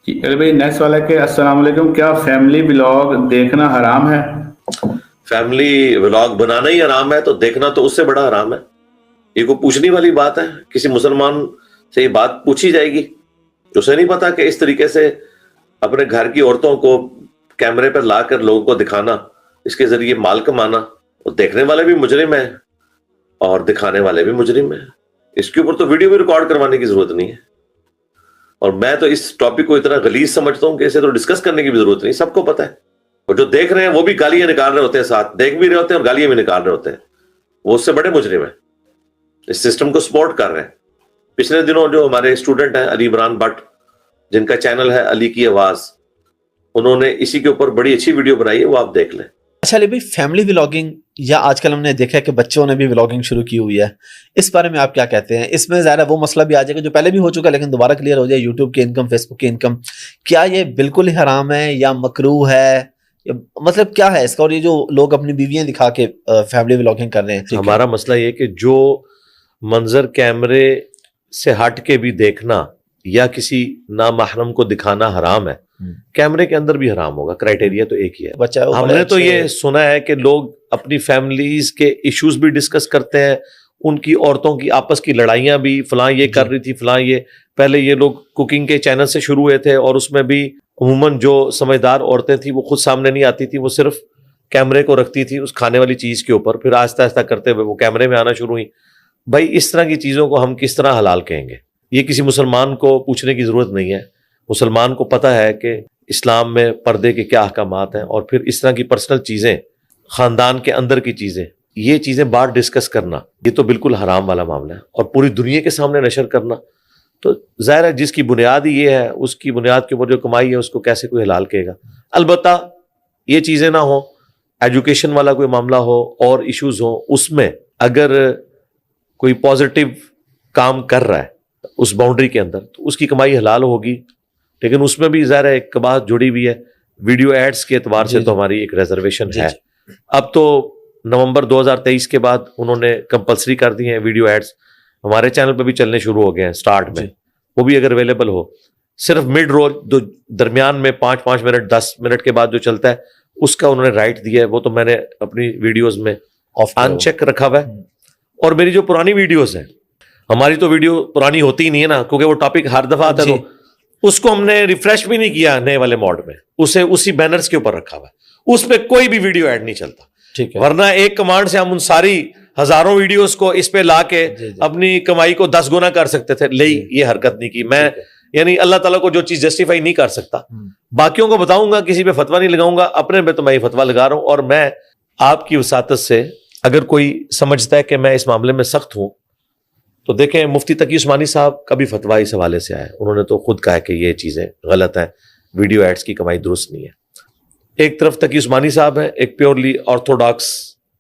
अरे भाई नेक्स्ट वाला कि अस्सलाम वालेकुम, क्या फैमिली ब्लॉग देखना हराम है? फैमिली व्लॉग बनाना ही हराम है तो देखना तो उससे बड़ा हराम है। ये कोई पूछने वाली बात है? किसी मुसलमान से ये बात पूछी जाएगी? उसे नहीं पता कि इस तरीके से अपने घर की औरतों को कैमरे पर लाकर लोगों को दिखाना, इसके जरिए माल कमाना, और देखने वाले भी मुजरिम है और दिखाने वाले भी मुजरिम है। इसके ऊपर तो वीडियो भी रिकॉर्ड करवाने की जरूरत नहीं है। और मैं तो इस टॉपिक को इतना गलीज समझता हूं कि इसे तो डिस्कस करने की भी जरूरत नहीं, सबको पता है। और जो देख रहे हैं वो भी गालियां निकाल रहे होते हैं, साथ देख भी रहे होते हैं और गालियां भी निकाल रहे होते हैं। वो उससे बड़े मुजरिम है, इस सिस्टम को सपोर्ट कर रहे हैं। पिछले दिनों जो हमारे स्टूडेंट हैं अली इमरान भट्ट, जिनका चैनल है अली की आवाज, उन्होंने इसी के ऊपर बड़ी अच्छी वीडियो बनाई है, वो आप देख लें। अच्छा अली भाई, फैमिली व्लॉगिंग या आजकल हमने देखा है कि बच्चों ने भी व्लॉगिंग शुरू की हुई है, इस बारे में आप क्या कहते हैं? इसमें ज़ाहिर है वो मसला भी आ जाएगा जो पहले भी हो चुका है, लेकिन दोबारा क्लियर हो जाए। यूट्यूब की इनकम, फेसबुक की इनकम, क्या ये बिल्कुल ही हराम है या मकरूह है? मतलब क्या है इसका? और ये जो लोग अपनी बीवियां दिखा के फैमिली व्लॉगिंग कर रहे हैं, हमारा मसला ये कि जो मंजर कैमरे से हट के भी देखना या किसी नामहरम को दिखाना हराम है, कैमरे के अंदर भी हराम होगा। क्राइटेरिया तो एक ही है। बच्चा हमने तो ये सुना है कि लोग अपनी फैमिलीज के इश्यूज भी डिस्कस करते हैं, उनकी औरतों की आपस की लड़ाइयां भी, फलां ये कर रही थी, फलां ये। पहले ये लोग कुकिंग के चैनल से शुरू हुए थे और उसमें भी अमूमन जो समझदार औरतें थी वो खुद सामने नहीं आती थी, वो सिर्फ कैमरे को रखती थी उस खाने वाली चीज के ऊपर, फिर आहिस्ता आहिस्ता करते हुए वो कैमरे में आना शुरू हुई। भाई इस तरह की चीजों को हम किस तरह हलाल कहेंगे? ये किसी मुसलमान को पूछने की जरूरत नहीं है। मुसलमान को पता है कि इस्लाम में पर्दे के क्या अहकामात हैं, और फिर इस तरह की पर्सनल चीजें, खानदान के अंदर की चीजें, ये चीजें बाहर डिस्कस करना, ये तो बिल्कुल हराम वाला मामला है। और पूरी दुनिया के सामने नशर करना तो जाहिर है जिसकी बुनियाद ही ये है, उसकी बुनियाद के ऊपर जो कमाई है उसको कैसे कोई हलाल कहेगा? अलबत्ता ये चीजें ना हो, एजुकेशन वाला कोई मामला हो और इश्यूज हो, उसमें अगर कोई पॉजिटिव काम कर रहा है उस बाउंड्री के अंदर तो उसकी कमाई हलाल होगी। लेकिन उसमें भी ज़ाहिर है एक बात जुड़ी हुई है, वीडियो एड्स के एतबार से तो हमारी एक रिजर्वेशन है। अब तो नवंबर 2023 के बाद उन्होंने कंपलसरी कर दी है वीडियो एड्स, हमारे चैनल पे भी चलने शुरू हो गए हैं स्टार्ट में। वो भी अगर अवेलेबल हो, सिर्फ मिड रोल जो दरमियान में 5-5 मिनट 10 मिनट के बाद जो चलता है उसका उन्होंने राइट दिया है, वो तो मैंने अपनी वीडियोज में अनचेक रखा हुआ है। और मेरी जो पुरानी वीडियोज हैं, हमारी तो वीडियो पुरानी होती ही नहीं है ना, क्योंकि वो टॉपिक हर दफा आता है, तो उसको हमने रिफ्रेश भी नहीं किया नए वाले मॉड में, उसे उसी बैनर्स के ऊपर रखा हुआ है, उसमें कोई भी वीडियो ऐड नहीं चलता। ठीक है, वरना एक कमांड से हम उन सारी हजारों वीडियोस को इस पे ला के अपनी कमाई को 10 गुना कर सकते थे। ले ये हरकत नहीं की मैं, यानी अल्लाह ताला को जो चीज जस्टिफाई नहीं कर सकता, बाकियों को बताऊंगा, किसी पे फतवा नहीं लगाऊंगा, अपने पे तो मैं फतवा लगा रहा हूं। और मैं आपकी वसातत से, अगर कोई समझता है कि मैं इस मामले में सख्त हूं, तो देखें मुफ्ती तकी उस्मानी साहब का भी फतवा इस हवाले से आया। उन्होंने तो खुद कहा कि ये चीजें गलत हैं, वीडियो एड्स की कमाई दुरुस्त नहीं है। एक तरफ तकी उस्मानी साहब है, एक प्योरली ऑर्थोडॉक्स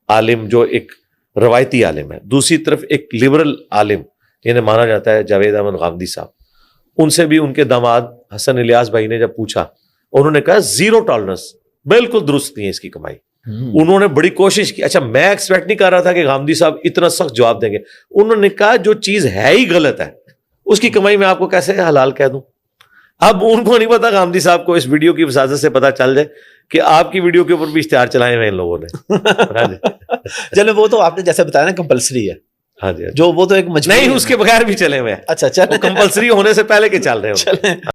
आलिम जो एक रवायती आलिम है, दूसरी तरफ एक लिबरल आलिम जिन्हें माना जाता है जावेद अहमद गामदी साहब। उनसे भी उनके दामाद हसन इलियास भाई ने जब पूछा, उन्होंने कहा जीरो टॉलरेंस, बिल्कुल दुरुस्त नहीं है इसकी कमाई। उन्होंने बड़ी कोशिश की। अच्छा, मैं एक्सपेक्ट नहीं कर रहा था कि गामदी साहब इतना सख्त जवाब देंगे। उन्होंने कहा जो चीज है ही गलत है उसकी कमाई मैं आपको कैसे हलाल कह दूं? अब उनको नहीं पता, गामदी साहब को इस वीडियो की वसाजत से पता चल जाए कि आपकी वीडियो के ऊपर भी इश्तिहार चलाए हुए इन लोगों ने। चलो वो तो आपने जैसे बताया ना कंपलसरी है। हाँ जी, जो वो तो एक मजबूरी नहीं, उसके बगैर भी चले हुए हैं। अच्छा, चलो कंपलसरी होने से पहले के चल रहे हो।